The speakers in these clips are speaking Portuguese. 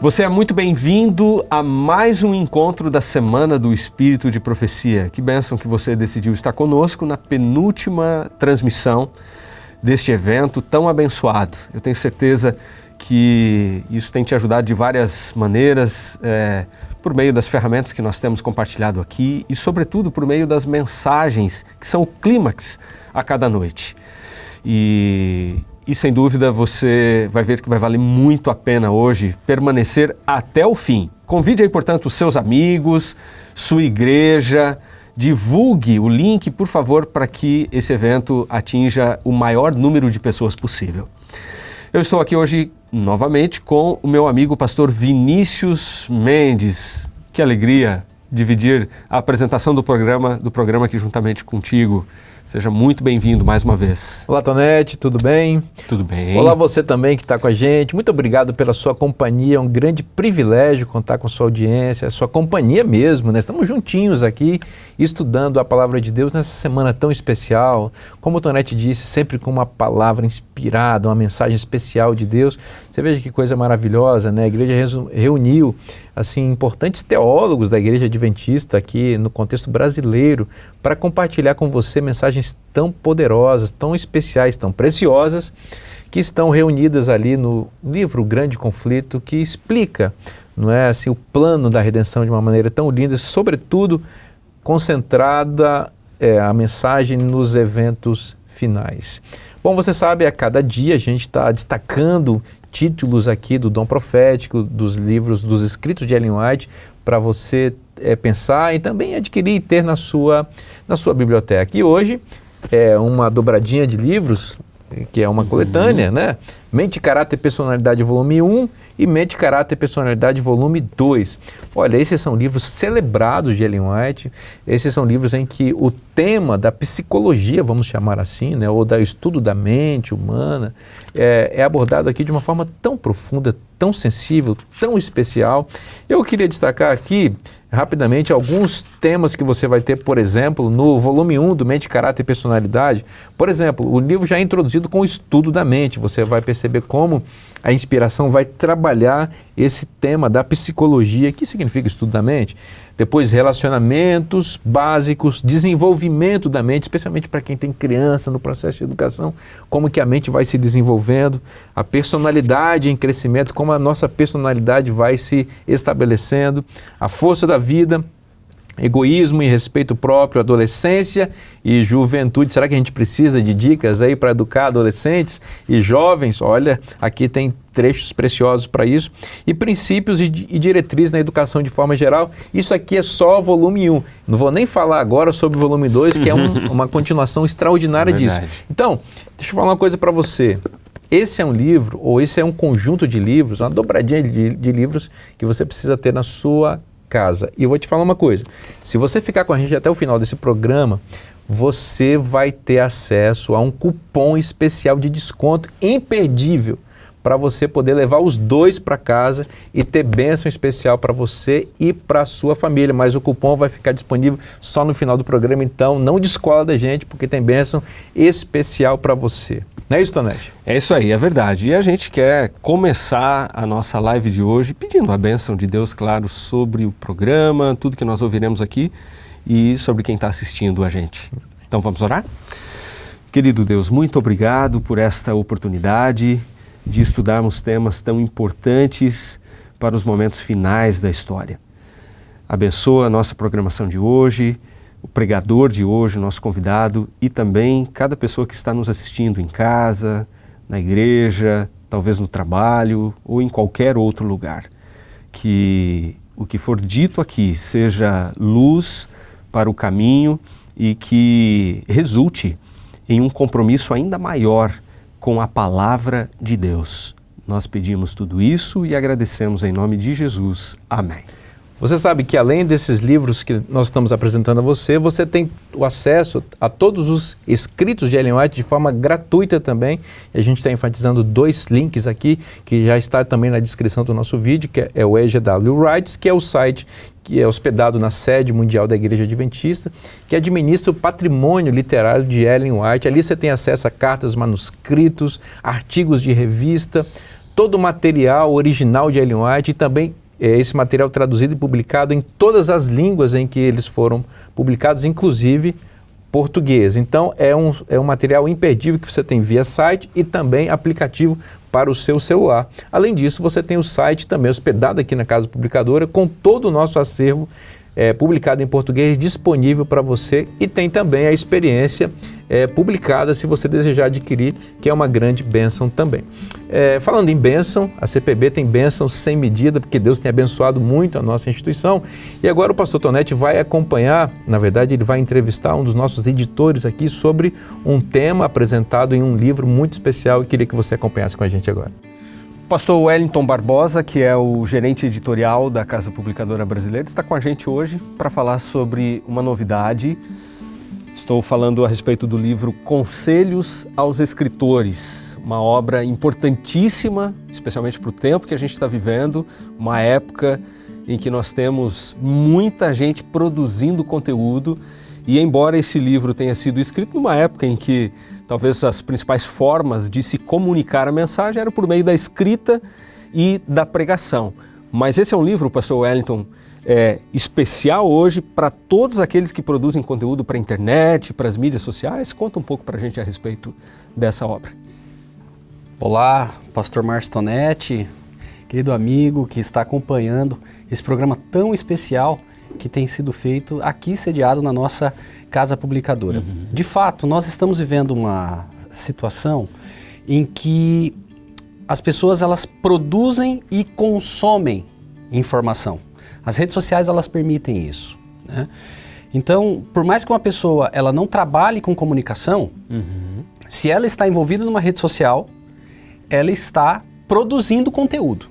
Você é muito bem-vindo a mais um encontro da Semana do Espírito de Profecia. Que bênção que você decidiu estar conosco na penúltima transmissão deste evento tão abençoado. Eu tenho certeza que isso tem te ajudado de várias maneiras, por meio das ferramentas que nós temos compartilhado aqui e, sobretudo, por meio das mensagens que são o clímax a cada noite. E sem dúvida você vai ver que vai valer muito a pena hoje permanecer até o fim. Convide aí, portanto, os seus amigos, sua igreja, divulgue o link, por favor, para que esse evento atinja o maior número de pessoas possível. Eu estou aqui hoje novamente com o meu amigo pastor Vinícius Mendes. Que alegria dividir a apresentação do programa aqui juntamente contigo. Seja muito bem-vindo mais uma vez. Olá, Tonete, tudo bem? Tudo bem. Olá, você também que está com a gente. Muito obrigado pela sua companhia. É um grande privilégio contar com sua audiência, a sua companhia mesmo, né? Estamos juntinhos aqui, estudando a Palavra de Deus nessa semana tão especial. Como o Tonete disse, sempre com uma palavra inspirada, uma mensagem especial de Deus. Você veja que coisa maravilhosa, né? A igreja reuniu assim, importantes teólogos da Igreja Adventista aqui no contexto brasileiro para compartilhar com você mensagens tão poderosas, tão especiais, tão preciosas, que estão reunidas ali no livro O Grande Conflito, que explica, não é, assim, o plano da redenção de uma maneira tão linda, sobretudo concentrada a mensagem nos eventos finais. Bom, você sabe, a cada dia a gente está destacando títulos aqui do Dom Profético, dos livros, dos escritos de Ellen White, para você pensar e também adquirir e ter na sua biblioteca. E hoje é uma dobradinha de livros, que é uma coletânea, né? Mente, Caráter e Personalidade, volume 1 e Mente, Caráter e Personalidade, volume 2. Olha, esses são livros celebrados de Ellen White, esses são livros em que o tema da psicologia, vamos chamar assim, né, ou do estudo da mente humana, é abordado aqui de uma forma tão profunda, tão sensível, tão especial. Eu queria destacar aqui, rapidamente, alguns temas que você vai ter, por exemplo, no volume 1 do Mente, Caráter e Personalidade. Por exemplo, o livro já é introduzido com o estudo da mente. Você vai perceber como a inspiração vai trabalhar esse tema da psicologia. O que significa estudo da mente? Depois, relacionamentos básicos, desenvolvimento da mente, especialmente para quem tem criança no processo de educação, como que a mente vai se desenvolvendo, a personalidade em crescimento, como a nossa personalidade vai se estabelecendo, a força da vida, egoísmo e respeito próprio, adolescência e juventude. Será que a gente precisa de dicas aí para educar adolescentes e jovens? Olha, aqui tem trechos preciosos para isso. E princípios e diretrizes na educação de forma geral. Isso aqui é só o volume 1. Não vou nem falar agora sobre o volume 2, que é uma continuação extraordinária disso. Então, deixa eu falar uma coisa para você. Esse é um livro, ou esse é um conjunto de livros, uma dobradinha de livros que você precisa ter na sua casa. E eu vou te falar uma coisa, se você ficar com a gente até o final desse programa, você vai ter acesso a um cupom especial de desconto imperdível para você poder levar os dois para casa e ter bênção especial para você e para a sua família. Mas o cupom vai ficar disponível só no final do programa, então não descola da gente, porque tem bênção especial para você. Não é isso, Tonete? É isso aí, é verdade. E a gente quer começar a nossa live de hoje pedindo a bênção de Deus, claro, sobre o programa, tudo que nós ouviremos aqui e sobre quem está assistindo a gente. Então vamos orar? Querido Deus, muito obrigado por esta oportunidade de estudarmos temas tão importantes para os momentos finais da história. Abençoa a nossa programação de hoje, o pregador de hoje, o nosso convidado, e também cada pessoa que está nos assistindo em casa, na igreja, talvez no trabalho ou em qualquer outro lugar. Que o que for dito aqui seja luz para o caminho e que resulte em um compromisso ainda maior com a palavra de Deus. Nós pedimos tudo isso e agradecemos em nome de Jesus. Amém. Você sabe que além desses livros que nós estamos apresentando a você, você tem o acesso a todos os escritos de Ellen White de forma gratuita também. E a gente está enfatizando 2 links aqui, que já está também na descrição do nosso vídeo, que é o EGW Writes, que é o site que é hospedado na sede mundial da Igreja Adventista, que administra o patrimônio literário de Ellen White. Ali você tem acesso a cartas, manuscritos, artigos de revista, todo o material original de Ellen White e também esse material traduzido e publicado em todas as línguas em que eles foram publicados, inclusive português. Então é um material imperdível que você tem via site e também aplicativo para o seu celular. Além disso, você tem o site também hospedado aqui na Casa Publicadora com todo o nosso acervo publicado em português disponível para você, e tem também a experiência publicada se você desejar adquirir, que é uma grande bênção também. Falando em bênção, a CPB tem bênção sem medida, porque Deus tem abençoado muito a nossa instituição, e agora o pastor Tonetti vai acompanhar, na verdade ele vai entrevistar um dos nossos editores aqui sobre um tema apresentado em um livro muito especial, e queria que você acompanhasse com a gente agora. Pastor Wellington Barbosa, que é o gerente editorial da Casa Publicadora Brasileira, está com a gente hoje para falar sobre uma novidade. Estou falando a respeito do livro Conselhos aos Escritores, uma obra importantíssima, especialmente para o tempo que a gente está vivendo, uma época em que nós temos muita gente produzindo conteúdo, e embora esse livro tenha sido escrito numa época em que talvez as principais formas de se comunicar a mensagem eram por meio da escrita e da pregação. Mas esse é um livro, pastor Wellington, especial hoje para todos aqueles que produzem conteúdo para a internet, para as mídias sociais. Conta um pouco para a gente a respeito dessa obra. Olá, pastor Márcio Tonetti, querido amigo que está acompanhando esse programa tão especial que tem sido feito aqui, sediado na nossa Casa Publicadora. De fato, nós estamos vivendo uma situação em que as pessoas elas produzem e consomem informação. As redes sociais elas permitem isso, né? Então, por mais que uma pessoa ela não trabalhe com comunicação, se ela está envolvida numa rede social, ela está produzindo conteúdo.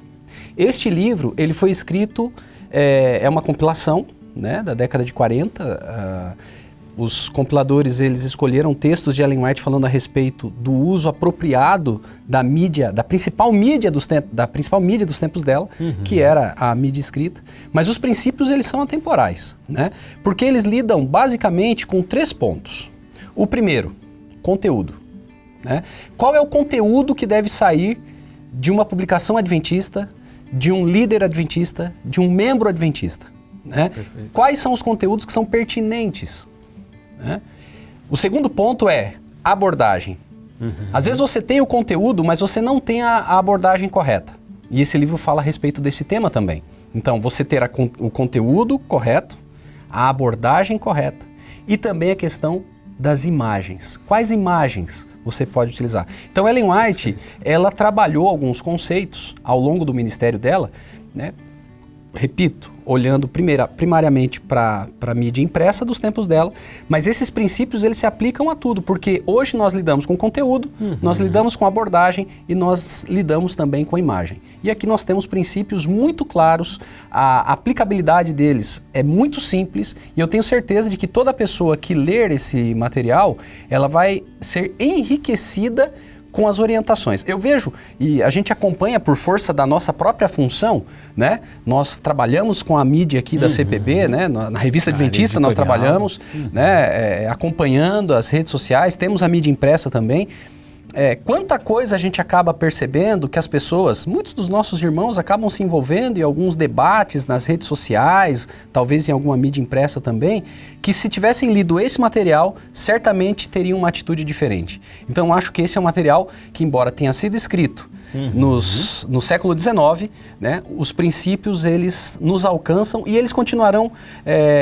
Este livro ele foi escrito, é uma compilação, né, da década de 40. Os compiladores eles escolheram textos de Ellen White falando a respeito do uso apropriado da mídia, da principal mídia dos tempos dela, que era a mídia escrita. Mas os princípios eles são atemporais, né? Porque eles lidam basicamente com 3 pontos. O primeiro, conteúdo, né? Qual é o conteúdo que deve sair de uma publicação adventista, de um líder adventista, de um membro adventista, né? Quais são os conteúdos que são pertinentes, né? O segundo ponto é abordagem. Às vezes você tem o conteúdo, mas você não tem a abordagem correta. E esse livro fala a respeito desse tema também. Então, você terá o conteúdo correto, a abordagem correta e também a questão das imagens. Quais imagens você pode utilizar? Então, Ellen White, ela trabalhou alguns conceitos ao longo do ministério dela, né? Repito, olhando primariamente para a mídia impressa dos tempos dela, mas esses princípios eles se aplicam a tudo, porque hoje nós lidamos com conteúdo, nós lidamos com abordagem e nós lidamos também com imagem. E aqui nós temos princípios muito claros, a aplicabilidade deles é muito simples e eu tenho certeza de que toda pessoa que ler esse material, ela vai ser enriquecida com as orientações. Eu vejo, e a gente acompanha por força da nossa própria função, né? Nós trabalhamos com a mídia aqui da CPB, né? Na Revista Adventista nós trabalhamos, né? Acompanhando as redes sociais, temos a mídia impressa também. Quanta coisa a gente acaba percebendo que as pessoas, muitos dos nossos irmãos acabam se envolvendo em alguns debates nas redes sociais, talvez em alguma mídia impressa também, que se tivessem lido esse material, certamente teriam uma atitude diferente. Então acho que esse é um material que, embora tenha sido escrito no século XIX, né, os princípios eles nos alcançam e eles continuarão,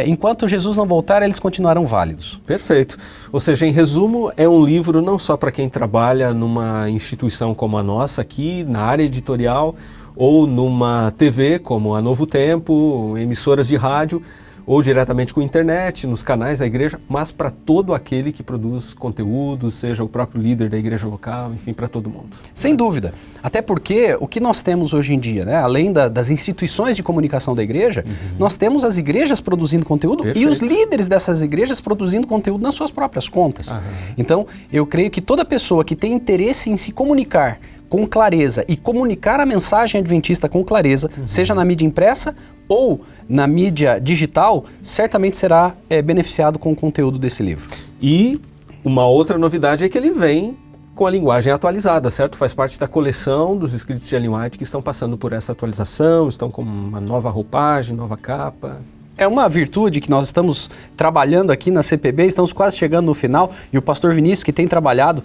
enquanto Jesus não voltar, eles continuarão válidos. Perfeito. Ou seja, em resumo, é um livro não só para quem trabalha numa instituição como a nossa aqui, na área editorial, ou numa TV como a Novo Tempo, emissoras de rádio, ou diretamente com a internet, nos canais da igreja, mas para todo aquele que produz conteúdo, seja o próprio líder da igreja local, enfim, para todo mundo. Sem dúvida. Até porque o que nós temos hoje em dia, né, além das instituições de comunicação da igreja, nós temos as igrejas produzindo conteúdo. Perfeito. E os líderes dessas igrejas produzindo conteúdo nas suas próprias contas. Então, eu creio que toda pessoa que tem interesse em se comunicar com clareza e comunicar a mensagem adventista com clareza, seja na mídia impressa ou na mídia digital, certamente será beneficiado com o conteúdo desse livro. E uma outra novidade é que ele vem com a linguagem atualizada, certo? Faz parte da coleção dos escritos de Ellen White que estão passando por essa atualização, estão com uma nova roupagem, nova capa. É uma virtude que nós estamos trabalhando aqui na CPB, estamos quase chegando no final, e o pastor Vinícius, que tem trabalhado,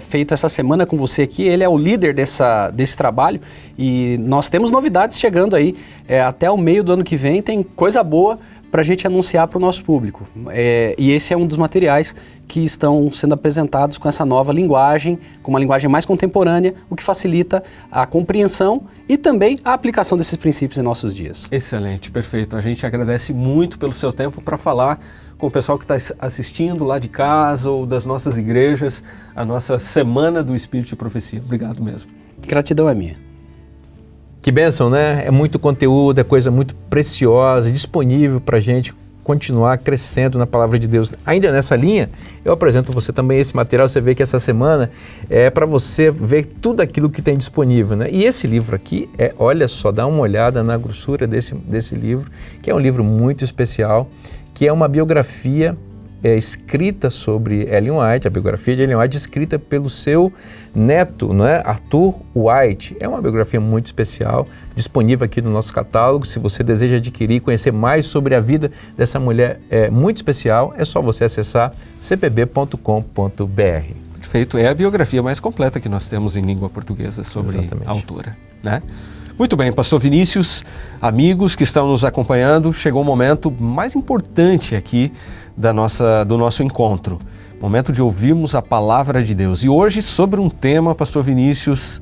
feito essa semana com você aqui, ele é o líder desse trabalho, e nós temos novidades chegando aí, até o meio do ano que vem tem coisa boa para a gente anunciar para o nosso público. E esse é um dos materiais que estão sendo apresentados com essa nova linguagem, com uma linguagem mais contemporânea, o que facilita a compreensão e também a aplicação desses princípios em nossos dias. Excelente, perfeito. A gente agradece muito pelo seu tempo para falar com o pessoal que está assistindo lá de casa ou das nossas igrejas, a nossa Semana do Espírito de Profecia. Obrigado mesmo. Gratidão é minha. Que bênção, né? É muito conteúdo, é coisa muito preciosa, disponível para a gente continuar crescendo na Palavra de Deus. Ainda nessa linha, eu apresento você também esse material, você vê que essa semana é para você ver tudo aquilo que tem disponível, né? E esse livro aqui, olha só, dá uma olhada na grossura desse livro, que é um livro muito especial, que é uma biografia escrita sobre Ellen White, a biografia de Ellen White escrita pelo seu neto, não é? Arthur White. É uma biografia muito especial, disponível aqui no nosso catálogo. Se você deseja adquirir e conhecer mais sobre a vida dessa mulher muito especial, é só você acessar cpb.com.br. Perfeito, é a biografia mais completa que nós temos em língua portuguesa sobre Exatamente. a autora, né? Muito bem, pastor Vinícius, amigos que estão nos acompanhando, chegou o momento mais importante aqui do nosso encontro, momento de ouvirmos a palavra de Deus. E hoje sobre um tema, pastor Vinícius,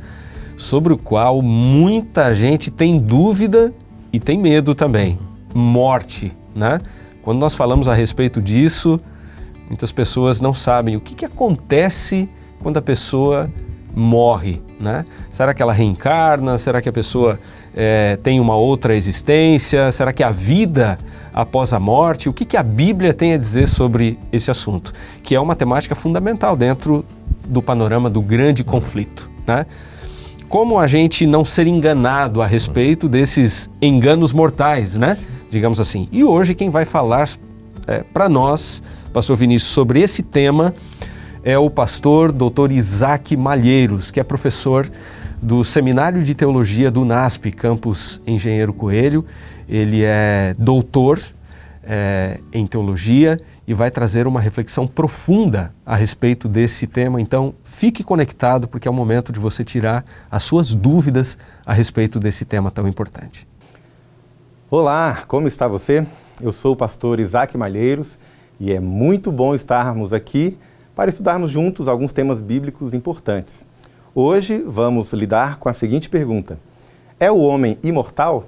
sobre o qual muita gente tem dúvida e tem medo também, morte, né? Quando nós falamos a respeito disso, muitas pessoas não sabem o que acontece quando a pessoa morre, né? Será que ela reencarna? Será que a pessoa tem uma outra existência? Será que a vida após a morte? O que a Bíblia tem a dizer sobre esse assunto? Que é uma temática fundamental dentro do panorama do grande conflito, né? Como a gente não ser enganado a respeito desses enganos mortais, né? Digamos assim. E hoje quem vai falar para nós, pastor Vinícius, sobre esse tema é o pastor Dr. Isaac Malheiros, que é professor do Seminário de Teologia do UNASP, campus Engenheiro Coelho. Ele é doutor em teologia e vai trazer uma reflexão profunda a respeito desse tema. Então, fique conectado, porque é o momento de você tirar as suas dúvidas a respeito desse tema tão importante. Olá, como está você? Eu sou o pastor Isaac Malheiros e é muito bom estarmos aqui para estudarmos juntos alguns temas bíblicos importantes. Hoje vamos lidar com a seguinte pergunta: é o homem imortal?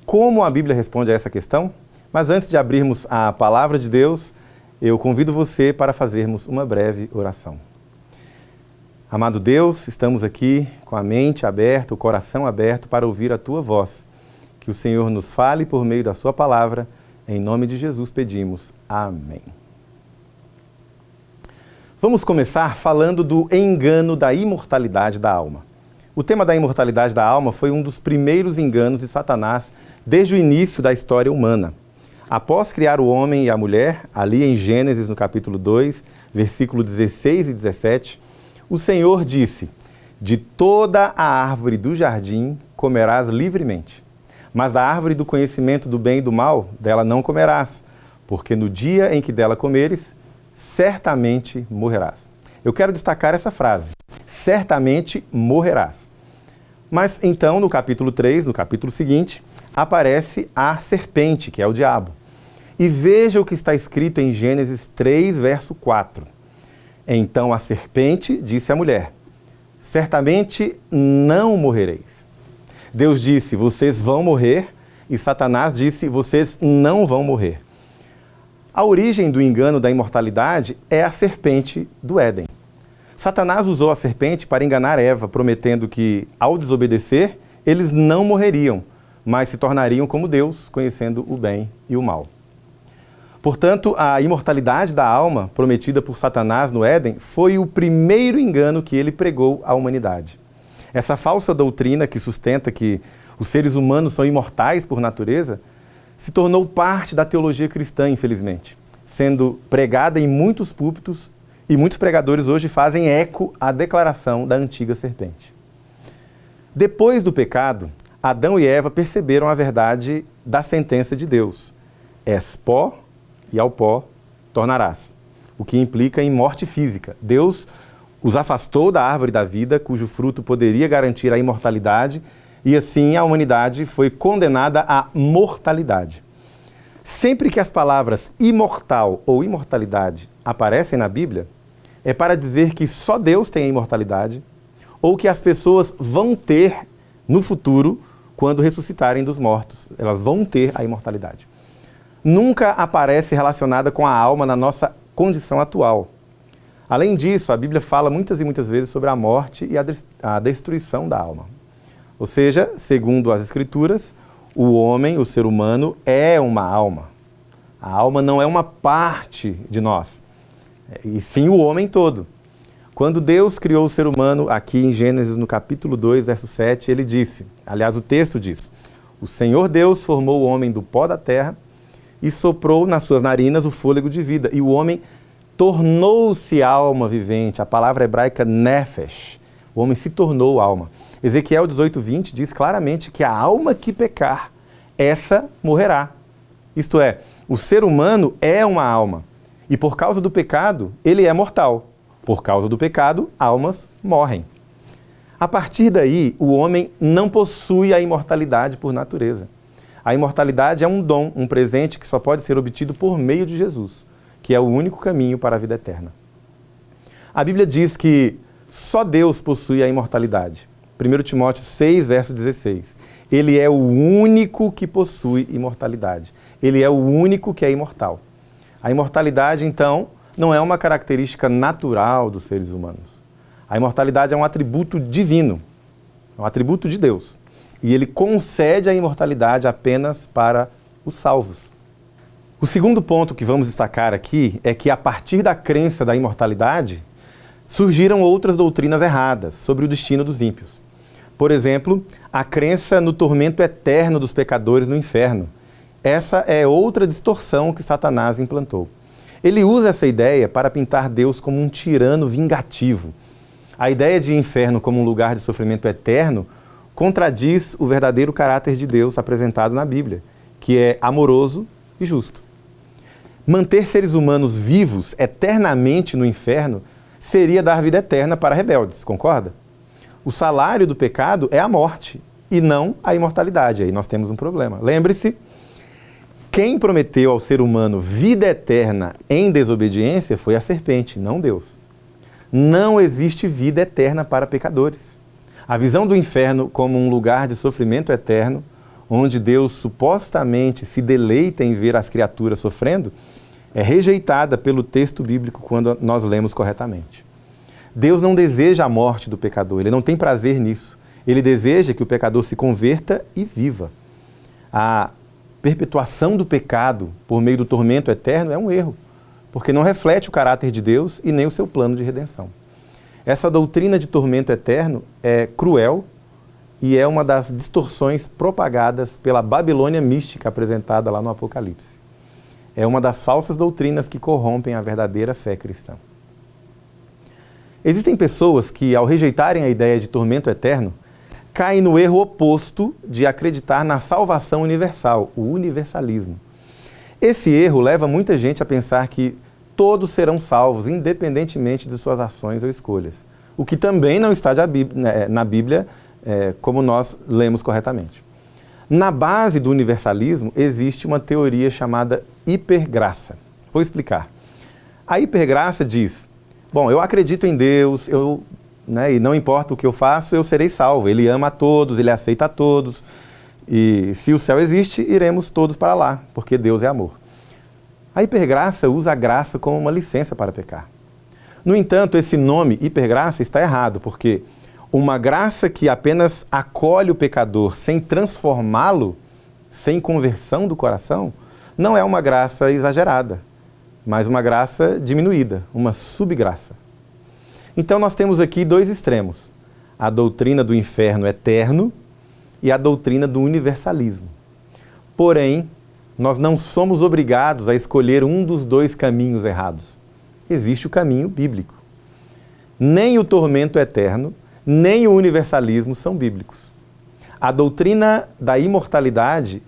Como a Bíblia responde a essa questão? Mas antes de abrirmos a palavra de Deus, eu convido você para fazermos uma breve oração. Amado Deus, estamos aqui com a mente aberta, o coração aberto para ouvir a Tua voz. Que o Senhor nos fale por meio da Sua palavra. Em nome de Jesus pedimos. Amém. Vamos começar falando do engano da imortalidade da alma. O tema da imortalidade da alma foi um dos primeiros enganos de Satanás desde o início da história humana. Após criar o homem e a mulher, ali em Gênesis, no capítulo 2, versículo 16 e 17, o Senhor disse: de toda a árvore do jardim comerás livremente, mas da árvore do conhecimento do bem e do mal, dela não comerás, porque no dia em que dela comeres, certamente morrerás. Eu quero destacar essa frase, certamente morrerás. Mas então, no capítulo 3, no capítulo seguinte, aparece a serpente, que é o diabo. E veja o que está escrito em Gênesis 3, verso 4. Então a serpente disse à mulher: certamente não morrereis. Deus disse: vocês vão morrer, e Satanás disse: vocês não vão morrer. A origem do engano da imortalidade é a serpente do Éden. Satanás usou a serpente para enganar Eva, prometendo que, ao desobedecer, eles não morreriam, mas se tornariam como Deus, conhecendo o bem e o mal. Portanto, a imortalidade da alma, prometida por Satanás no Éden, foi o primeiro engano que ele pregou à humanidade. Essa falsa doutrina que sustenta que os seres humanos são imortais por natureza, se tornou parte da teologia cristã, infelizmente, sendo pregada em muitos púlpitos E muitos pregadores hoje fazem eco à declaração da antiga serpente. Depois do pecado, Adão e Eva perceberam a verdade da sentença de Deus. És pó e ao pó tornarás. O que implica em morte física. Deus os afastou da árvore da vida, cujo fruto poderia garantir a imortalidade, e assim a humanidade foi condenada à mortalidade. Sempre que as palavras imortal ou imortalidade aparecem na Bíblia, é para dizer que só Deus tem a imortalidade, ou que as pessoas vão ter no futuro, quando ressuscitarem dos mortos. Elas vão ter a imortalidade. Nunca aparece relacionada com a alma na nossa condição atual. Além disso, a Bíblia fala muitas e muitas vezes sobre a morte e a destruição da alma. Ou seja, segundo as Escrituras, o homem, o ser humano, é uma alma. A alma não é uma parte de nós, e sim o homem todo. Quando Deus criou o ser humano, aqui em Gênesis, no capítulo 2, verso 7, ele disse, aliás, o texto diz, o Senhor Deus formou o homem do pó da terra e soprou nas suas narinas o fôlego de vida, e o homem tornou-se alma vivente. A palavra hebraica nefesh. O homem se tornou alma. Ezequiel 18:20 diz claramente que a alma que pecar, essa morrerá. Isto é, o ser humano é uma alma. E por causa do pecado, ele é mortal. Por causa do pecado, almas morrem. A partir daí, o homem não possui a imortalidade por natureza. A imortalidade é um dom, um presente que só pode ser obtido por meio de Jesus, que é o único caminho para a vida eterna. A Bíblia diz que só Deus possui a imortalidade. 1 Timóteo 6, verso 16. Ele é o único que possui imortalidade. Ele é o único que é imortal. A imortalidade, então, não é uma característica natural dos seres humanos. A imortalidade é um atributo divino, é um atributo de Deus. E ele concede a imortalidade apenas para os salvos. O segundo ponto que vamos destacar aqui é que, a partir da crença da imortalidade, surgiram outras doutrinas erradas sobre o destino dos ímpios. Por exemplo, a crença no tormento eterno dos pecadores no inferno. Essa é outra distorção que Satanás implantou. Ele usa essa ideia para pintar Deus como um tirano vingativo. A ideia de inferno como um lugar de sofrimento eterno contradiz o verdadeiro caráter de Deus apresentado na Bíblia, que é amoroso e justo. Manter seres humanos vivos eternamente no inferno seria dar vida eterna para rebeldes, concorda? O salário do pecado é a morte e não a imortalidade. Aí nós temos um problema. Lembre-se, quem prometeu ao ser humano vida eterna em desobediência foi a serpente, não Deus. Não existe vida eterna para pecadores. A visão do inferno como um lugar de sofrimento eterno, onde Deus supostamente se deleita em ver as criaturas sofrendo, é rejeitada pelo texto bíblico quando nós lemos corretamente. Deus não deseja a morte do pecador, ele não tem prazer nisso. Ele deseja que o pecador se converta e viva. A perpetuação do pecado por meio do tormento eterno é um erro, porque não reflete o caráter de Deus e nem o seu plano de redenção. Essa doutrina de tormento eterno é cruel e é uma das distorções propagadas pela Babilônia mística apresentada lá no Apocalipse. É uma das falsas doutrinas que corrompem a verdadeira fé cristã. Existem pessoas que, ao rejeitarem a ideia de tormento eterno, caem no erro oposto de acreditar na salvação universal, o universalismo. Esse erro leva muita gente a pensar que todos serão salvos, independentemente de suas ações ou escolhas. O que também não está na Bíblia, como nós lemos corretamente. Na base do universalismo existe uma teoria chamada hipergraça. Vou explicar. A hipergraça diz, bom, eu acredito em Deus, e não importa o que eu faço, eu serei salvo. Ele ama a todos, ele aceita a todos. E se o céu existe, iremos todos para lá, porque Deus é amor. A hipergraça usa a graça como uma licença para pecar. No entanto, esse nome, hipergraça, está errado, porque uma graça que apenas acolhe o pecador sem transformá-lo, sem conversão do coração, não é uma graça exagerada, mas uma graça diminuída, uma subgraça. Então nós temos aqui dois extremos, a doutrina do inferno eterno e a doutrina do universalismo. Porém, nós não somos obrigados a escolher um dos dois caminhos errados. existe o caminho bíblico. Nem o tormento eterno, nem o universalismo são bíblicos. A doutrina da imortalidade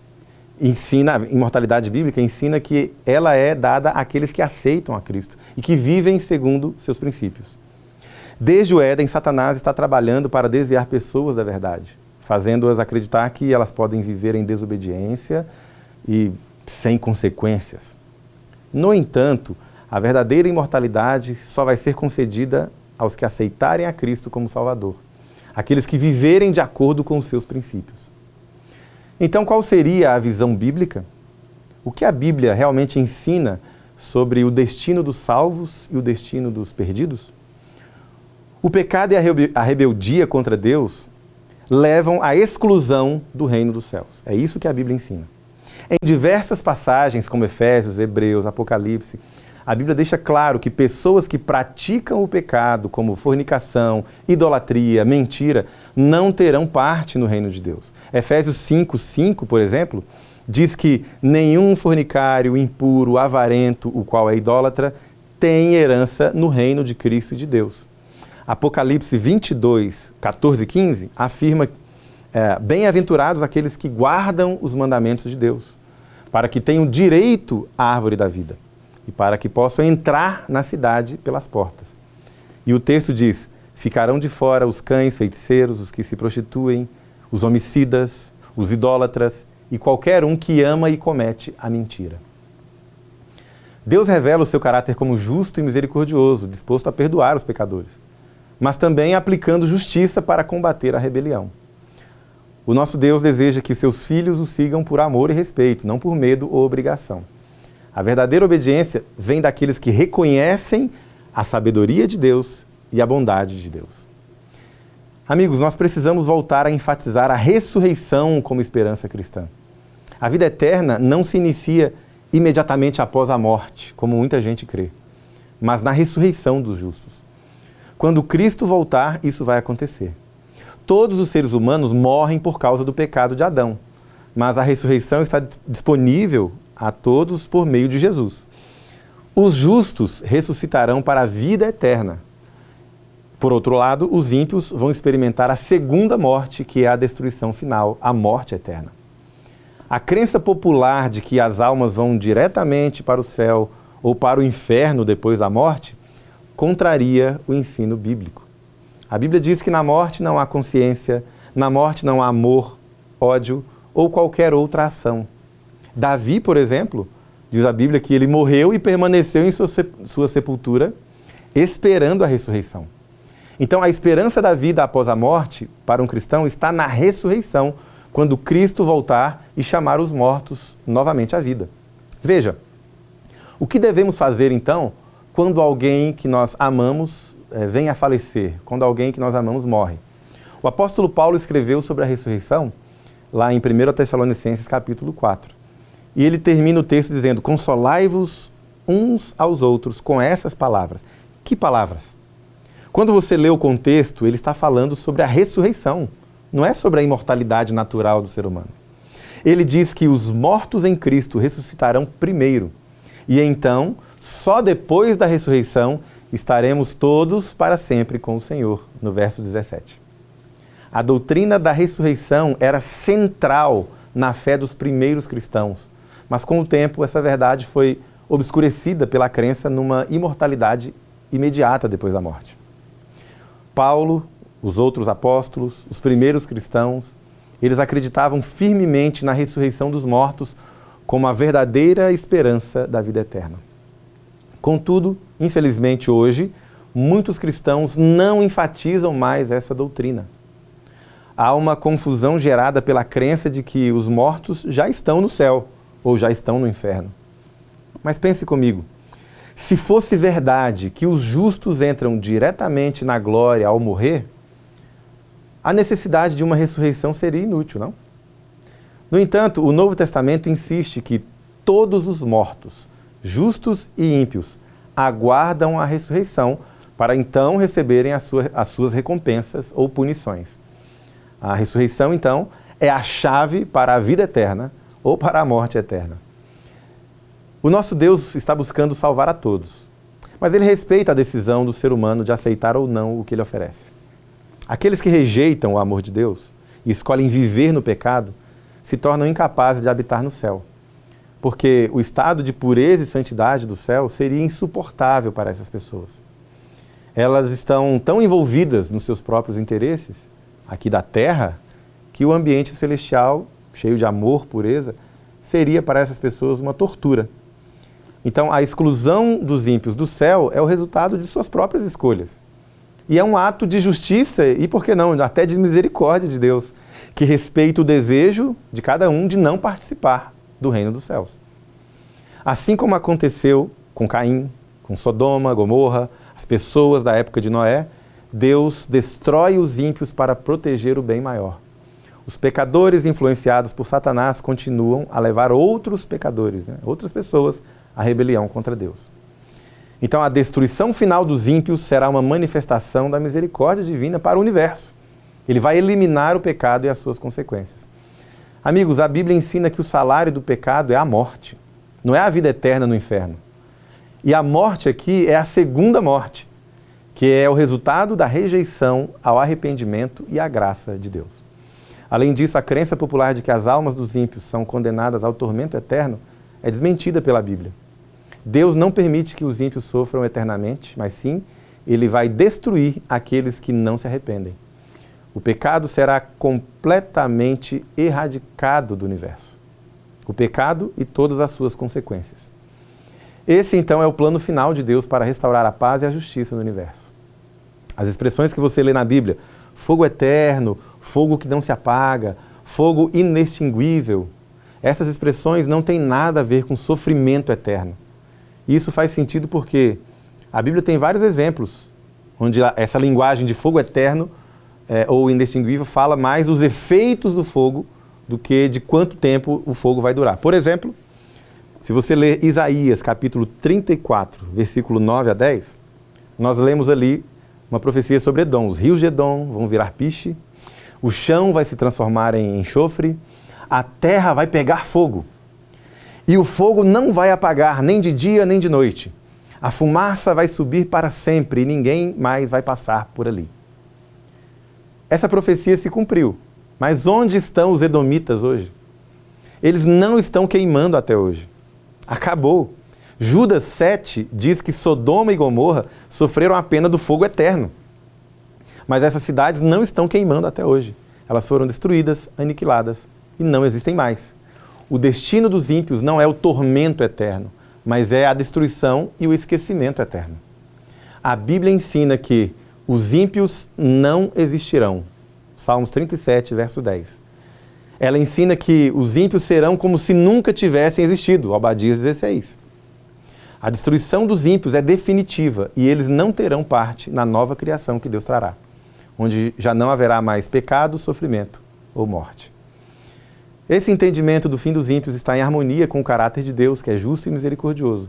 a imortalidade bíblica ensina que ela é dada àqueles que aceitam a Cristo e que vivem segundo seus princípios. Desde o Éden, Satanás está trabalhando para desviar pessoas da verdade, fazendo-as acreditar que elas podem viver em desobediência e sem consequências. No entanto, a verdadeira imortalidade só vai ser concedida aos que aceitarem a Cristo como Salvador, aqueles que viverem de acordo com os seus princípios. Então, qual seria a visão bíblica? O que a Bíblia realmente ensina sobre o destino dos salvos e o destino dos perdidos? O pecado e a rebeldia contra Deus levam à exclusão do reino dos céus. É isso que a Bíblia ensina. Em diversas passagens, como Efésios, Hebreus, Apocalipse, a Bíblia deixa claro que pessoas que praticam o pecado, como fornicação, idolatria, mentira, não terão parte no reino de Deus. Efésios 5:5, por exemplo, diz que nenhum fornicário, impuro, avarento, o qual é idólatra, tem herança no reino de Cristo e de Deus. Apocalipse 22:14-15 afirma: bem-aventurados aqueles que guardam os mandamentos de Deus, para que tenham direito à árvore da vida e para que possam entrar na cidade pelas portas. E o texto diz: ficarão de fora os cães feiticeiros, os que se prostituem, os homicidas, os idólatras e qualquer um que ama e comete a mentira. Deus revela o seu caráter como justo e misericordioso, disposto a perdoar os pecadores, mas também aplicando justiça para combater a rebelião. O nosso Deus deseja que seus filhos o sigam por amor e respeito, não por medo ou obrigação. A verdadeira obediência vem daqueles que reconhecem a sabedoria de Deus e a bondade de Deus. Amigos, nós precisamos voltar a enfatizar a ressurreição como esperança cristã. A vida eterna não se inicia imediatamente após a morte, como muita gente crê, mas na ressurreição dos justos. Quando Cristo voltar, isso vai acontecer. Todos os seres humanos morrem por causa do pecado de Adão, mas a ressurreição está disponível a todos por meio de Jesus. Os justos ressuscitarão para a vida eterna. Por outro lado, os ímpios vão experimentar a segunda morte, que é a destruição final, a morte eterna. A crença popular de que as almas vão diretamente para o céu ou para o inferno depois da morte contraria o ensino bíblico. A Bíblia diz que na morte não há consciência, na morte não há amor, ódio ou qualquer outra ação. Davi, por exemplo, diz a Bíblia que ele morreu e permaneceu em sua sepultura, esperando a ressurreição. Então, a esperança da vida após a morte, para um cristão, está na ressurreição, quando Cristo voltar e chamar os mortos novamente à vida. Veja, o que devemos fazer, então, quando alguém que nós amamos vem a falecer, quando alguém que nós amamos morre? O apóstolo Paulo escreveu sobre a ressurreição, lá em 1 Tessalonicenses, capítulo 4. E ele termina o texto dizendo: consolai-vos uns aos outros com essas palavras. Que palavras? Quando você lê o contexto, ele está falando sobre a ressurreição, não é sobre a imortalidade natural do ser humano. Ele diz que os mortos em Cristo ressuscitarão primeiro, e então, só depois da ressurreição, estaremos todos para sempre com o Senhor, no verso 17. A doutrina da ressurreição era central na fé dos primeiros cristãos, mas com o tempo essa verdade foi obscurecida pela crença numa imortalidade imediata depois da morte. Paulo, os outros apóstolos, os primeiros cristãos, eles acreditavam firmemente na ressurreição dos mortos como a verdadeira esperança da vida eterna. Contudo, infelizmente hoje, muitos cristãos não enfatizam mais essa doutrina. Há uma confusão gerada pela crença de que os mortos já estão no céu ou já estão no inferno. Mas pense comigo, se fosse verdade que os justos entram diretamente na glória ao morrer, a necessidade de uma ressurreição seria inútil, não? No entanto, o Novo Testamento insiste que todos os mortos, justos e ímpios, aguardam a ressurreição para então receberem as suas recompensas ou punições. A ressurreição, então, é a chave para a vida eterna ou para a morte eterna. O nosso Deus está buscando salvar a todos, Mas ele respeita a decisão do ser humano de aceitar ou não o que ele oferece. Aqueles que rejeitam o amor de Deus e escolhem viver no pecado se tornam incapazes de habitar no céu, porque o estado de pureza e santidade do céu seria insuportável para essas pessoas. Elas estão tão envolvidas nos seus próprios interesses, aqui da terra, que o ambiente celestial, cheio de amor, pureza, seria para essas pessoas uma tortura. Então, a exclusão dos ímpios do céu é o resultado de suas próprias escolhas. E é um ato de justiça e, por que não, até de misericórdia de Deus, que respeita o desejo de cada um de não participar do reino dos céus. Assim como aconteceu com Caim, com Sodoma, Gomorra, as pessoas da época de Noé, Deus destrói os ímpios para proteger o bem maior. Os pecadores influenciados por Satanás continuam a levar outros pecadores, outras pessoas, à rebelião contra Deus. Então, a destruição final dos ímpios será uma manifestação da misericórdia divina para o universo. Ele vai eliminar o pecado e as suas consequências. Amigos, a Bíblia ensina que o salário do pecado é a morte, não é a vida eterna no inferno. E a morte aqui é a segunda morte, que é o resultado da rejeição ao arrependimento e à graça de Deus. Além disso, a crença popular de que as almas dos ímpios são condenadas ao tormento eterno é desmentida pela Bíblia. Deus não permite que os ímpios sofram eternamente, mas sim, Ele vai destruir aqueles que não se arrependem. O pecado será completamente erradicado do universo. O pecado e todas as suas consequências. Esse, então, é o plano final de Deus para restaurar a paz e a justiça no universo. As expressões que você lê na Bíblia, fogo eterno, fogo que não se apaga, fogo inextinguível, essas expressões não têm nada a ver com sofrimento eterno. E isso faz sentido porque a Bíblia tem vários exemplos onde essa linguagem de fogo eterno ou inextinguível fala mais dos efeitos do fogo do que de quanto tempo o fogo vai durar. Por exemplo, se você ler Isaías capítulo 34, versículo 9 a 10, nós lemos ali uma profecia sobre Edom. Os rios de Edom vão virar piche, o chão vai se transformar em enxofre, a terra vai pegar fogo. E o fogo não vai apagar nem de dia nem de noite. A fumaça vai subir para sempre e ninguém mais vai passar por ali. Essa profecia se cumpriu. Mas onde estão os edomitas hoje? Eles não estão queimando até hoje. Acabou. Judas 7 diz que Sodoma e Gomorra sofreram a pena do fogo eterno. Mas essas cidades não estão queimando até hoje. Elas foram destruídas, aniquiladas e não existem mais. O destino dos ímpios não é o tormento eterno, mas é a destruição e o esquecimento eterno. A Bíblia ensina que os ímpios não existirão. Salmos 37, verso 10. Ela ensina que os ímpios serão como se nunca tivessem existido. Obadias 16. A destruição dos ímpios é definitiva e eles não terão parte na nova criação que Deus trará, onde já não haverá mais pecado, sofrimento ou morte. Esse entendimento do fim dos ímpios está em harmonia com o caráter de Deus, que é justo e misericordioso.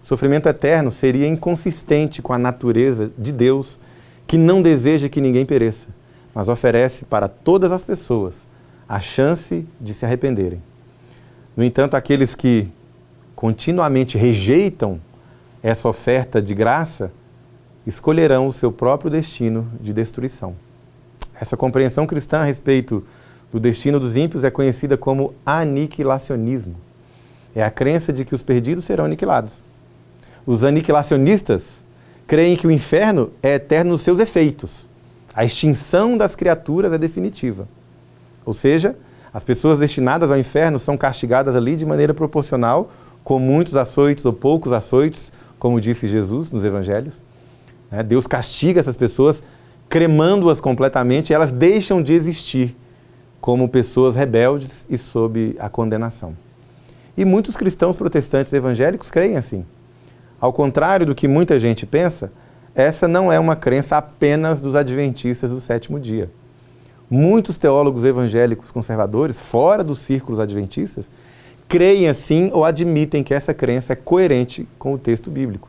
O sofrimento eterno seria inconsistente com a natureza de Deus, que não deseja que ninguém pereça, mas oferece para todas as pessoas a chance de se arrependerem. No entanto, aqueles que continuamente rejeitam essa oferta de graça, escolherão o seu próprio destino de destruição. Essa compreensão cristã a respeito do destino dos ímpios é conhecida como aniquilacionismo. É a crença de que os perdidos serão aniquilados. Os aniquilacionistas creem que o inferno é eterno nos seus efeitos. A extinção das criaturas é definitiva. Ou seja, as pessoas destinadas ao inferno são castigadas ali de maneira proporcional, com muitos açoites ou poucos açoites, como disse Jesus nos evangelhos. Deus castiga essas pessoas, cremando-as completamente, e elas deixam de existir como pessoas rebeldes e sob a condenação. E muitos cristãos protestantes evangélicos creem assim. Ao contrário do que muita gente pensa, essa não é uma crença apenas dos adventistas do sétimo dia. Muitos teólogos evangélicos conservadores, fora dos círculos adventistas, creem assim ou admitem que essa crença é coerente com o texto bíblico.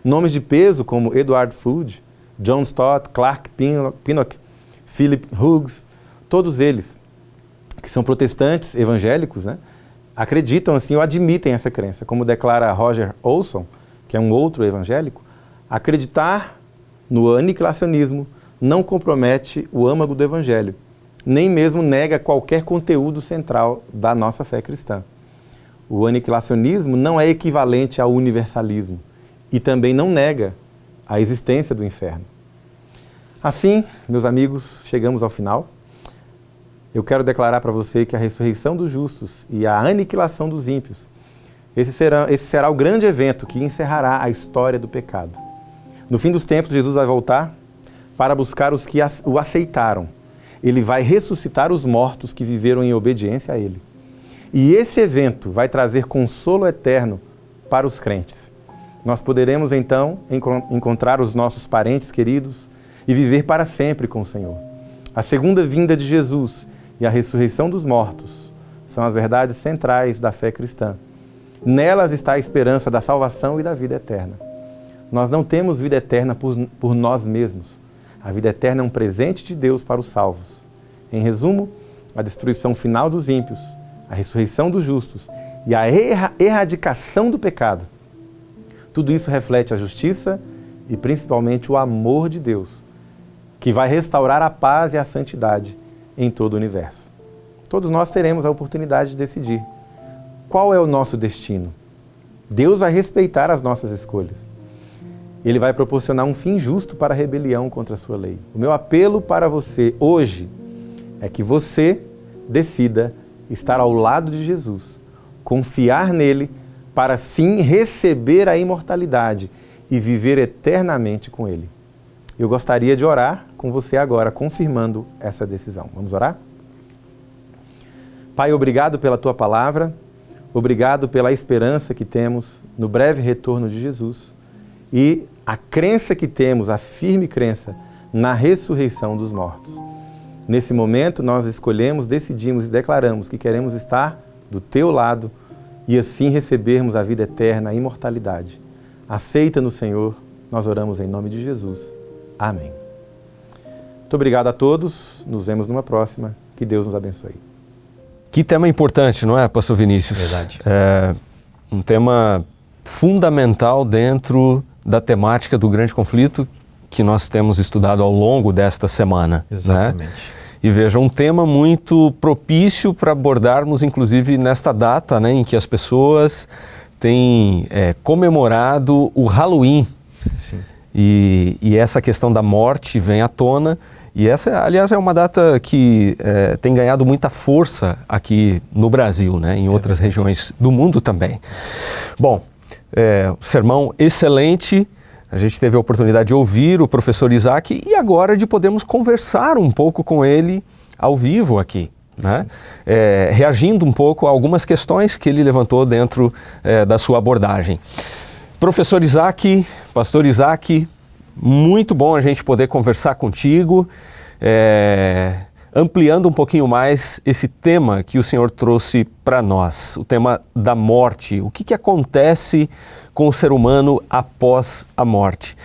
Nomes de peso como Edward Fudge, John Stott, Clark Pinnock, Philip Hughes, todos eles, que são protestantes evangélicos, acreditam assim ou admitem essa crença. Como declara Roger Olson, que é um outro evangélico, Acreditar no aniquilacionismo não compromete o âmago do Evangelho, nem mesmo nega qualquer conteúdo central da nossa fé cristã. O aniquilacionismo não é equivalente ao universalismo e também não nega a existência do inferno. Assim, meus amigos, chegamos ao final. Eu quero declarar para você que a ressurreição dos justos e a aniquilação dos ímpios, esse será o grande evento que encerrará a história do pecado. No fim dos tempos, Jesus vai voltar para buscar os que o aceitaram. Ele vai ressuscitar os mortos que viveram em obediência a Ele. E esse evento vai trazer consolo eterno para os crentes. Nós poderemos então encontrar os nossos parentes queridos e viver para sempre com o Senhor. A segunda vinda de Jesus e a ressurreição dos mortos são as verdades centrais da fé cristã. Nelas está a esperança da salvação e da vida eterna. Nós não temos vida eterna por nós mesmos. A vida eterna é um presente de Deus para os salvos. Em resumo, a destruição final dos ímpios, a ressurreição dos justos e a erradicação do pecado. Tudo isso reflete a justiça e principalmente o amor de Deus, que vai restaurar a paz e a santidade em todo o universo. Todos nós teremos a oportunidade de decidir qual é o nosso destino. Deus vai respeitar as nossas escolhas. Ele vai proporcionar um fim justo para a rebelião contra a sua lei. O meu apelo para você hoje é que você decida estar ao lado de Jesus, confiar nele para sim receber a imortalidade e viver eternamente com ele. Eu gostaria de orar com você agora, confirmando essa decisão. Vamos orar? Pai, obrigado pela tua palavra, obrigado pela esperança que temos no breve retorno de Jesus e a crença que temos, a firme crença na ressurreição dos mortos. Nesse momento, nós escolhemos, decidimos e declaramos que queremos estar do teu lado e assim recebermos a vida eterna, a imortalidade. Aceita no Senhor, nós oramos em nome de Jesus. Amém. Muito obrigado a todos, nos vemos numa próxima. Que Deus nos abençoe. Que tema importante, não é, pastor Vinícius? Verdade. É um tema fundamental dentro da temática do grande conflito que nós temos estudado ao longo desta semana. Exatamente. Né? E veja, um tema muito propício para abordarmos, inclusive, nesta data, né, em que as pessoas têm comemorado o Halloween. Sim. E essa questão da morte vem à tona. E essa, aliás, é uma data que tem ganhado muita força aqui no Brasil, né, em outras regiões do mundo também. Bom, sermão excelente. A gente teve a oportunidade de ouvir o professor Isaac e agora de podermos conversar um pouco com ele ao vivo aqui, né? Reagindo um pouco a algumas questões que ele levantou dentro da sua abordagem. Professor Isaac, pastor Isaac, muito bom a gente poder conversar contigo, ampliando um pouquinho mais esse tema que o Senhor trouxe para nós, o tema da morte. O que acontece com o ser humano após a morte?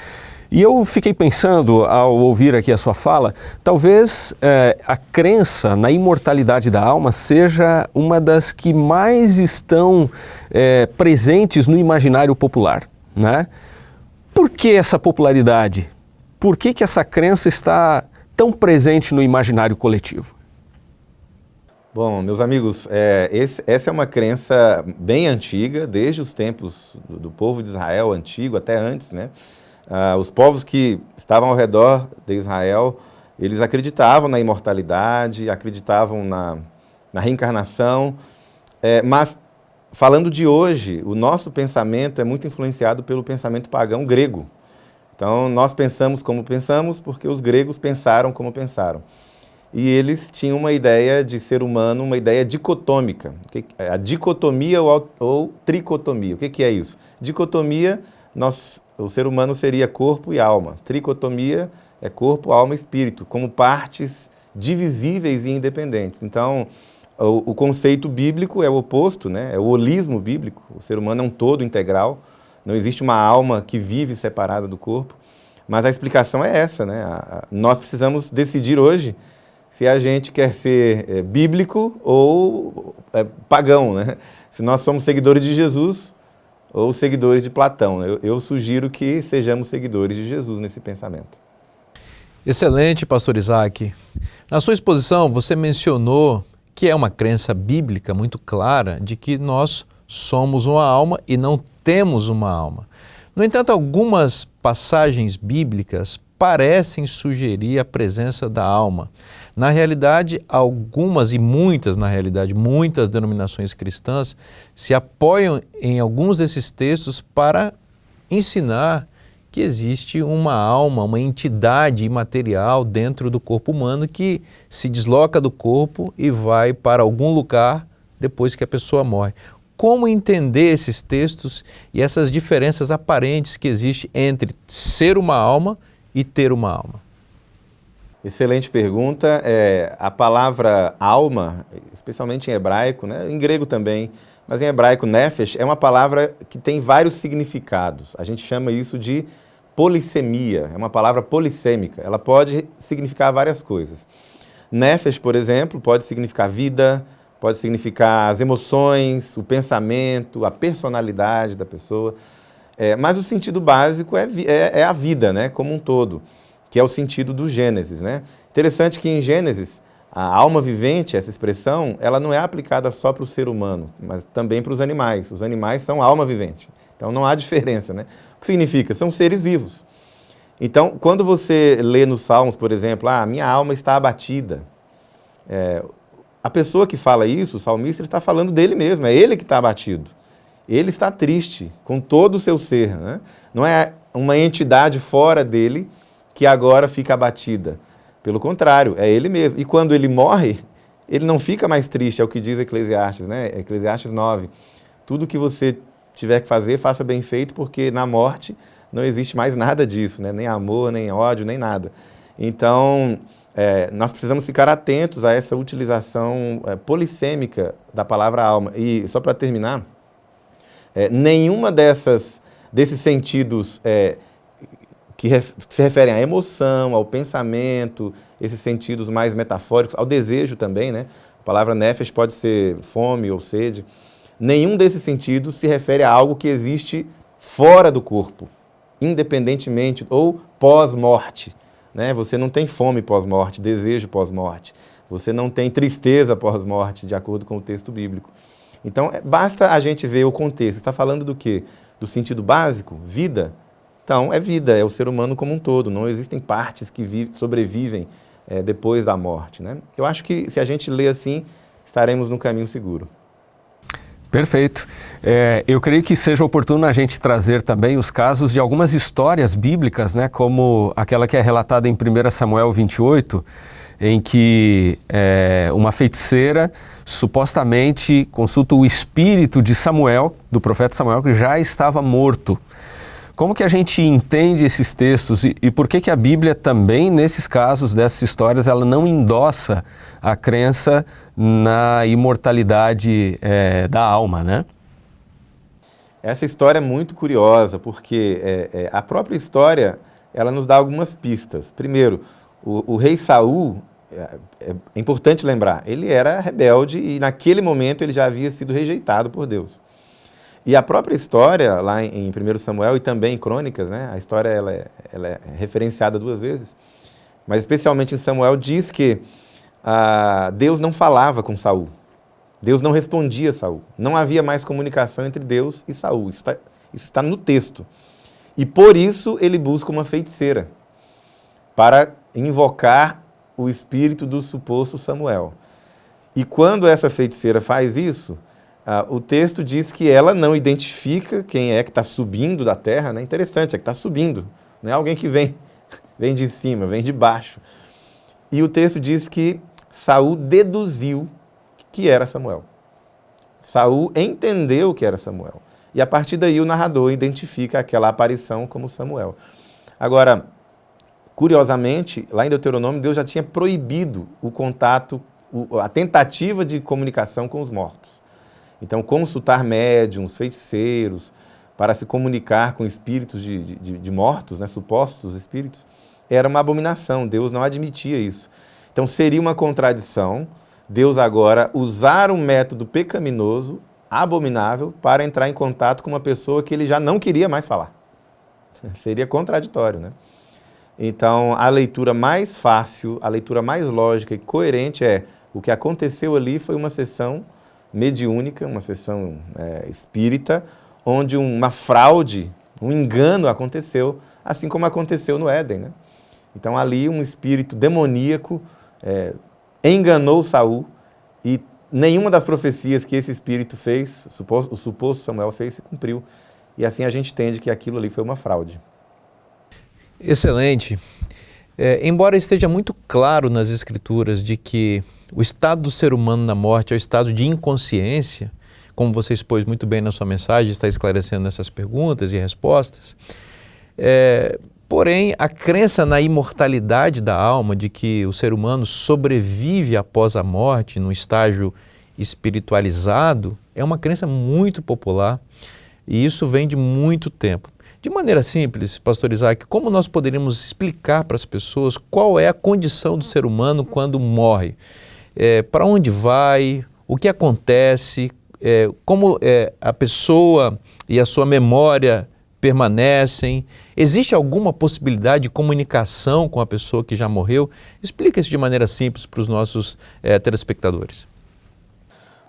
E eu fiquei pensando, ao ouvir aqui a sua fala, talvez a crença na imortalidade da alma seja uma das que mais estão presentes no imaginário popular, né? Por que essa popularidade? Por que essa crença está tão presente no imaginário coletivo? Bom, meus amigos, essa é uma crença bem antiga, desde os tempos do povo de Israel antigo, até antes, né? Os povos que estavam ao redor de Israel, eles acreditavam na imortalidade, acreditavam na reencarnação, mas falando de hoje, o nosso pensamento é muito influenciado pelo pensamento pagão grego. Então, nós pensamos como pensamos porque os gregos pensaram como pensaram. E eles tinham uma ideia de ser humano, uma ideia dicotômica. A dicotomia ou tricotomia. O que é isso? Dicotomia, o ser humano seria corpo e alma. Tricotomia é corpo, alma e espírito, como partes divisíveis e independentes. Então, o conceito bíblico é o oposto, né? É o holismo bíblico. O ser humano é um todo integral. Não existe uma alma que vive separada do corpo. Mas a explicação é essa, né? Nós precisamos decidir hoje se a gente quer ser bíblico ou pagão, né? Se nós somos seguidores de Jesus, ou seguidores de Platão. Eu sugiro que sejamos seguidores de Jesus nesse pensamento. Excelente, pastor Isaac. Na sua exposição, você mencionou que é uma crença bíblica muito clara de que nós somos uma alma e não temos uma alma. No entanto, algumas passagens bíblicas parecem sugerir a presença da alma. Na realidade, muitas denominações cristãs se apoiam em alguns desses textos para ensinar que existe uma alma, uma entidade imaterial dentro do corpo humano que se desloca do corpo e vai para algum lugar depois que a pessoa morre. Como entender esses textos e essas diferenças aparentes que existem entre ser uma alma e ter uma alma? Excelente pergunta. A palavra alma, especialmente em hebraico, né, em grego também, mas em hebraico, nefesh, é uma palavra que tem vários significados. A gente chama isso de polissemia, é uma palavra polissêmica. Ela pode significar várias coisas. Nefesh, por exemplo, pode significar vida, pode significar as emoções, o pensamento, a personalidade da pessoa. Mas o sentido básico é a vida, né, como um todo, que é o sentido do Gênesis, né? Interessante que em Gênesis, a alma vivente, essa expressão, ela não é aplicada só para o ser humano, mas também para os animais. Os animais são alma vivente. Então não há diferença, né? O que significa? São seres vivos. Então, quando você lê nos Salmos, por exemplo, minha alma está abatida, a pessoa que fala isso, o salmista, ele está falando dele mesmo, é ele que está abatido. Ele está triste com todo o seu ser, né? Não é uma entidade fora dele que agora fica abatida. Pelo contrário, é ele mesmo. E quando ele morre, ele não fica mais triste, é o que diz Eclesiastes, né? Eclesiastes 9. Tudo que você tiver que fazer, faça bem feito, porque na morte não existe mais nada disso, né? Nem amor, nem ódio, nem nada. Então, nós precisamos ficar atentos a essa utilização polissêmica da palavra alma. E, só para terminar, nenhuma desses sentidos que se referem à emoção, ao pensamento, esses sentidos mais metafóricos, ao desejo também, né? A palavra nefesh pode ser fome ou sede. Nenhum desses sentidos se refere a algo que existe fora do corpo, independentemente ou pós-morte, né? Você não tem fome pós-morte, desejo pós-morte. Você não tem tristeza pós-morte, de acordo com o texto bíblico. Então, basta a gente ver o contexto. Está falando do quê? Do sentido básico? Vida? Então, é vida, é o ser humano como um todo. Não existem partes que sobrevivem depois da morte, né? Eu acho que, se a gente lê assim, estaremos no caminho seguro. Perfeito. Eu creio que seja oportuno a gente trazer também os casos de algumas histórias bíblicas, né, como aquela que é relatada em 1 Samuel 28, em que uma feiticeira supostamente consulta o espírito de Samuel, do profeta Samuel, que já estava morto. Como que a gente entende esses textos e por que a Bíblia também, nesses casos, dessas histórias, ela não endossa a crença na imortalidade da alma, né? Essa história é muito curiosa, porque a própria história, ela nos dá algumas pistas. Primeiro, o rei Saul, é importante lembrar, ele era rebelde e naquele momento ele já havia sido rejeitado por Deus. E a própria história, lá em 1 Samuel e também em Crônicas, né, a história ela é referenciada 2 vezes, mas especialmente em Samuel, diz que Deus não falava com Saul. Deus não respondia a Saul. Não havia mais comunicação entre Deus e Saul. Isso está no texto. E por isso ele busca uma feiticeira para invocar o espírito do suposto Samuel. E quando essa feiticeira faz isso, o texto diz que ela não identifica quem é que está subindo da terra, né? Interessante, é que está subindo. Não é alguém que vem de cima, vem de baixo. E o texto diz que Saul deduziu que era Samuel. Saul entendeu que era Samuel. E a partir daí o narrador identifica aquela aparição como Samuel. Agora, curiosamente, lá em Deuteronômio, Deus já tinha proibido o contato, a tentativa de comunicação com os mortos. Então, consultar médiuns, feiticeiros, para se comunicar com espíritos de mortos, né, supostos espíritos, era uma abominação. Deus não admitia isso. Então, seria uma contradição Deus agora usar um método pecaminoso abominável para entrar em contato com uma pessoa que ele já não queria mais falar. Seria contraditório, né? Então, a leitura mais fácil, a leitura mais lógica e coerente é: o que aconteceu ali foi uma sessão mediúnica, uma sessão espírita, onde uma fraude, um engano aconteceu, assim como aconteceu no Éden, né? Então, ali um espírito demoníaco enganou Saul, e nenhuma das profecias que esse espírito fez, o suposto Samuel fez, se cumpriu. E assim a gente entende que aquilo ali foi uma fraude. Excelente. Embora esteja muito claro nas Escrituras de que o estado do ser humano na morte é o estado de inconsciência, como você expôs muito bem na sua mensagem, está esclarecendo essas perguntas e respostas, porém, a crença na imortalidade da alma, de que o ser humano sobrevive após a morte, num estágio espiritualizado, é uma crença muito popular, e isso vem de muito tempo. De maneira simples, pastor Isaac, como nós poderíamos explicar para as pessoas qual é a condição do ser humano quando morre? Para onde vai? O que acontece? Como a pessoa e a sua memória permanecem? Existe alguma possibilidade de comunicação com a pessoa que já morreu? Explica isso de maneira simples para os nossos telespectadores.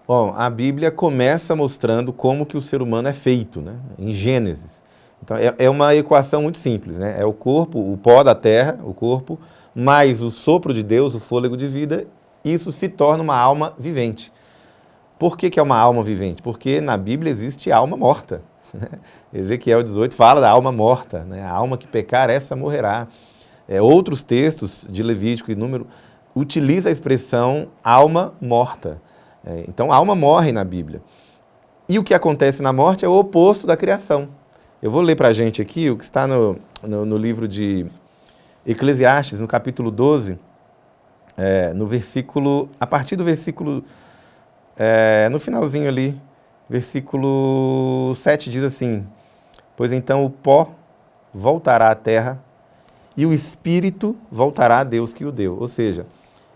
Bom, a Bíblia começa mostrando como que o ser humano é feito, né? Em Gênesis. Então, é uma equação muito simples, né? É o corpo, o pó da terra, o corpo, mais o sopro de Deus, o fôlego de vida, isso se torna uma alma vivente. Por que é uma alma vivente? Porque na Bíblia existe alma morta, né? Ezequiel 18 fala da alma morta, né? A alma que pecar, essa morrerá. Outros textos de Levítico e Número utilizam a expressão alma morta. Então, a alma morre na Bíblia. E o que acontece na morte é o oposto da criação. Eu vou ler para a gente aqui o que está no livro de Eclesiastes, no capítulo 12, a partir do versículo, no finalzinho ali, versículo 7 diz assim: pois então o pó voltará à terra e o espírito voltará a Deus que o deu. Ou seja,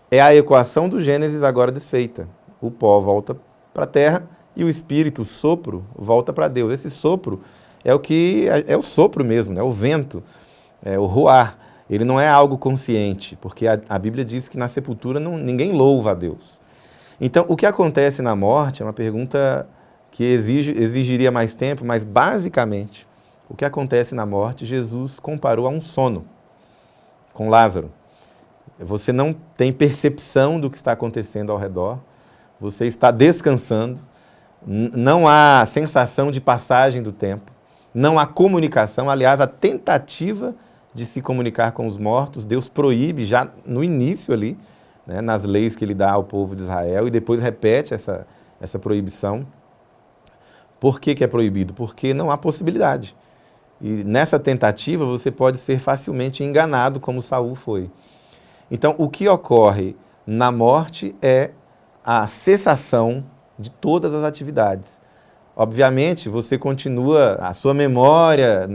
é a equação do Gênesis agora desfeita. O pó volta para a terra e o espírito, o sopro, volta para Deus. Esse sopro é o sopro mesmo, né? O vento, o ruar. Ele não é algo consciente, porque a Bíblia diz que na sepultura ninguém louva a Deus. Então, o que acontece na morte é uma pergunta que exigiria mais tempo, mas basicamente, o que acontece na morte, Jesus comparou a um sono com Lázaro. Você não tem percepção do que está acontecendo ao redor, você está descansando, não há sensação de passagem do tempo, não há comunicação. Aliás, a tentativa de se comunicar com os mortos, Deus proíbe já no início ali, né, nas leis que ele dá ao povo de Israel, e depois repete essa proibição. Por que é proibido? Porque não há possibilidade. E nessa tentativa você pode ser facilmente enganado, como Saul foi. Então, o que ocorre na morte é a cessação de todas as atividades. Obviamente, você continua, a sua memória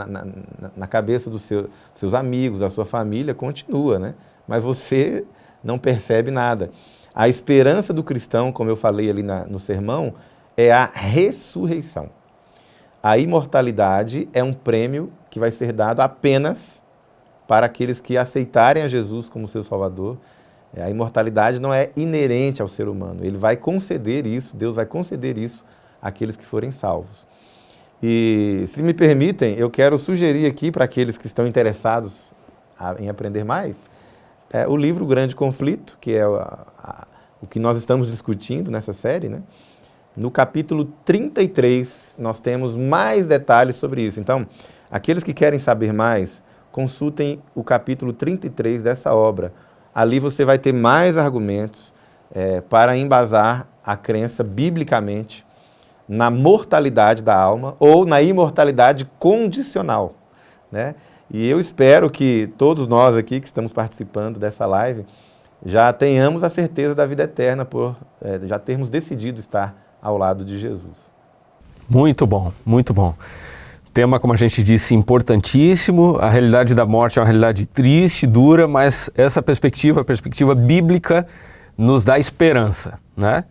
na cabeça dos seus amigos, da sua família, continua, né? Mas você não percebe nada. A esperança do cristão, como eu falei ali no sermão, é a ressurreição. A imortalidade é um prêmio que vai ser dado apenas para aqueles que aceitarem a Jesus como seu Salvador. A imortalidade não é inerente ao ser humano. Ele vai conceder isso, Deus vai conceder isso àqueles que forem salvos. E, se me permitem, eu quero sugerir aqui para aqueles que estão interessados em aprender mais, o livro Grande Conflito, que é o que nós estamos discutindo nessa série, né? No capítulo 33, nós temos mais detalhes sobre isso. Então, aqueles que querem saber mais, consultem o capítulo 33 dessa obra. Ali você vai ter mais argumentos para embasar a crença biblicamente na mortalidade da alma ou na imortalidade condicional, né? E eu espero que todos nós aqui que estamos participando dessa live já tenhamos a certeza da vida eterna por já termos decidido estar ao lado de Jesus. Muito bom, muito bom. Tema, como a gente disse, importantíssimo. A realidade da morte é uma realidade triste, dura, mas essa perspectiva, a perspectiva bíblica, nos dá esperança, né?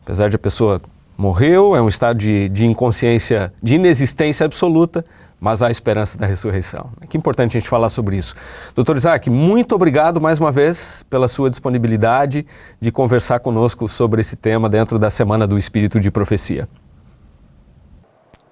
Apesar de a pessoa Morreu, é um estado de inconsciência, de inexistência absoluta, mas há esperança da ressurreição. Que importante a gente falar sobre isso. Dr. Isaac, muito obrigado mais uma vez pela sua disponibilidade de conversar conosco sobre esse tema dentro da Semana do Espírito de Profecia.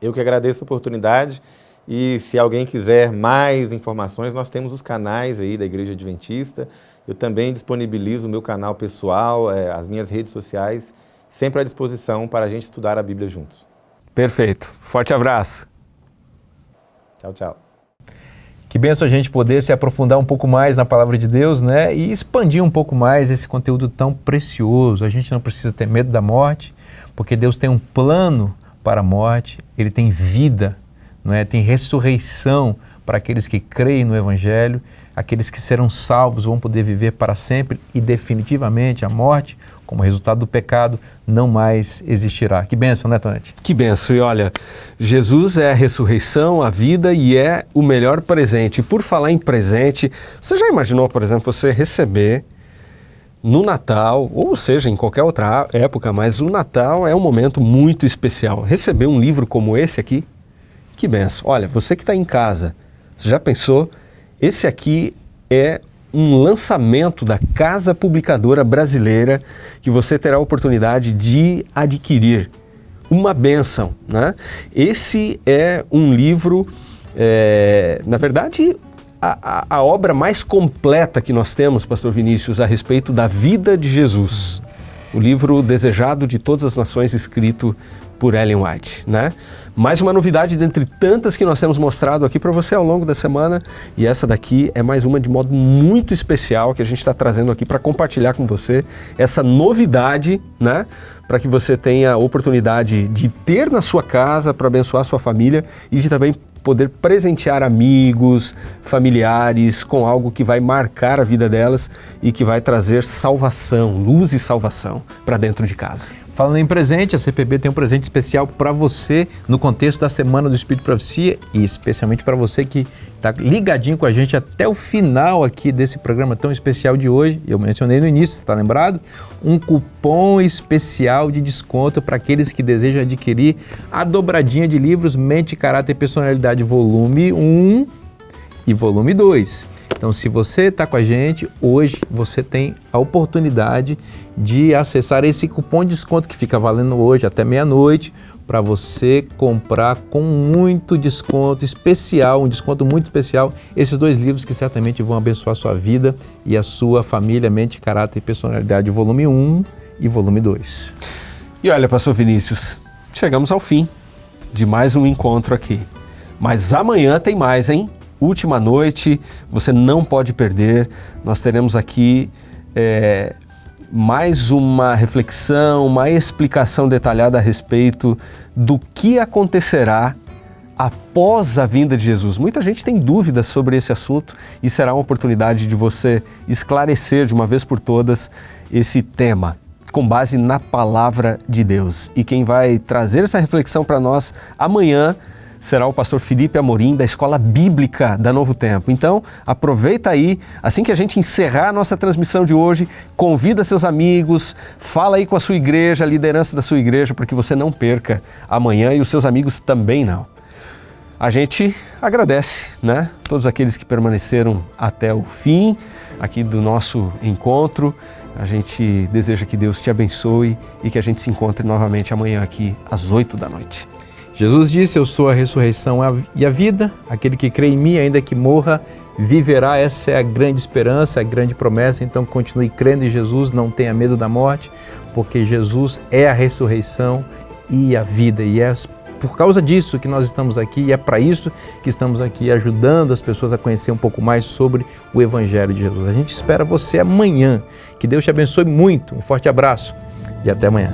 Eu que agradeço a oportunidade e se alguém quiser mais informações, nós temos os canais aí da Igreja Adventista. Eu também disponibilizo o meu canal pessoal, as minhas redes sociais, sempre à disposição para a gente estudar a Bíblia juntos. Perfeito. Forte abraço. Tchau, tchau. Que benção a gente poder se aprofundar um pouco mais na Palavra de Deus, né? E expandir um pouco mais esse conteúdo tão precioso. A gente não precisa ter medo da morte, porque Deus tem um plano para a morte, Ele tem vida, não é? Tem ressurreição para aqueles que creem no Evangelho, aqueles que serão salvos vão poder viver para sempre e definitivamente a morte, como resultado do pecado, não mais existirá. Que bênção, né, Tonete? Que bênção. E olha, Jesus é a ressurreição, a vida e é o melhor presente. E por falar em presente, você já imaginou, por exemplo, você receber no Natal, ou seja, em qualquer outra época, mas o Natal é um momento muito especial. Receber um livro como esse aqui, que bênção. Olha, você que está em casa, você já pensou? Esse aqui é um lançamento da Casa Publicadora Brasileira que você terá a oportunidade de adquirir. Uma bênção, né? Esse é um livro, na verdade, a obra mais completa que nós temos, Pastor Vinícius, a respeito da vida de Jesus. O livro desejado de todas as nações, escrito por Ellen White, né? Mais uma novidade dentre tantas que nós temos mostrado aqui para você ao longo da semana, e essa daqui é mais uma de modo muito especial que a gente está trazendo aqui para compartilhar com você essa novidade, né? Para que você tenha a oportunidade de ter na sua casa para abençoar a sua família e de também poder presentear amigos, familiares com algo que vai marcar a vida delas e que vai trazer salvação, luz e salvação para dentro de casa. Falando em presente, a CPB tem um presente especial para você no contexto da Semana do Espírito de Profecia e especialmente para você que está ligadinho com a gente até o final aqui desse programa tão especial de hoje. Eu mencionei no início, você está lembrado? Um cupom especial de desconto para aqueles que desejam adquirir a dobradinha de livros Mente, Caráter e Personalidade, volume 1 e volume 2. Então, se você está com a gente, hoje você tem a oportunidade de acessar esse cupom de desconto que fica valendo hoje até meia-noite para você comprar com muito desconto especial, um desconto muito especial, esses dois livros que certamente vão abençoar a sua vida e a sua família, Mente, Caráter e Personalidade, volume 1 e volume 2. E olha, Pastor Vinícius, chegamos ao fim de mais um encontro aqui. Mas amanhã tem mais, hein? Última noite, você não pode perder. Nós teremos aqui mais uma reflexão, uma explicação detalhada a respeito do que acontecerá após a vinda de Jesus. Muita gente tem dúvidas sobre esse assunto e será uma oportunidade de você esclarecer de uma vez por todas esse tema, com base na palavra de Deus. E quem vai trazer essa reflexão para nós amanhã será o pastor Felipe Amorim, da Escola Bíblica da Novo Tempo. Então, aproveita aí, assim que a gente encerrar a nossa transmissão de hoje, convida seus amigos, fala aí com a sua igreja, a liderança da sua igreja, para que você não perca amanhã e os seus amigos também não. A gente agradece, né? Todos aqueles que permaneceram até o fim aqui do nosso encontro. A gente deseja que Deus te abençoe e que a gente se encontre novamente amanhã aqui às 8 da noite. Jesus disse, eu sou a ressurreição e a vida, aquele que crê em mim, ainda que morra, viverá. Essa é a grande esperança, a grande promessa. Então continue crendo em Jesus, não tenha medo da morte, porque Jesus é a ressurreição e a vida. E é por causa disso que nós estamos aqui e é para isso que estamos aqui, ajudando as pessoas a conhecer um pouco mais sobre o Evangelho de Jesus. A gente espera você amanhã. Que Deus te abençoe muito. Um forte abraço e até amanhã.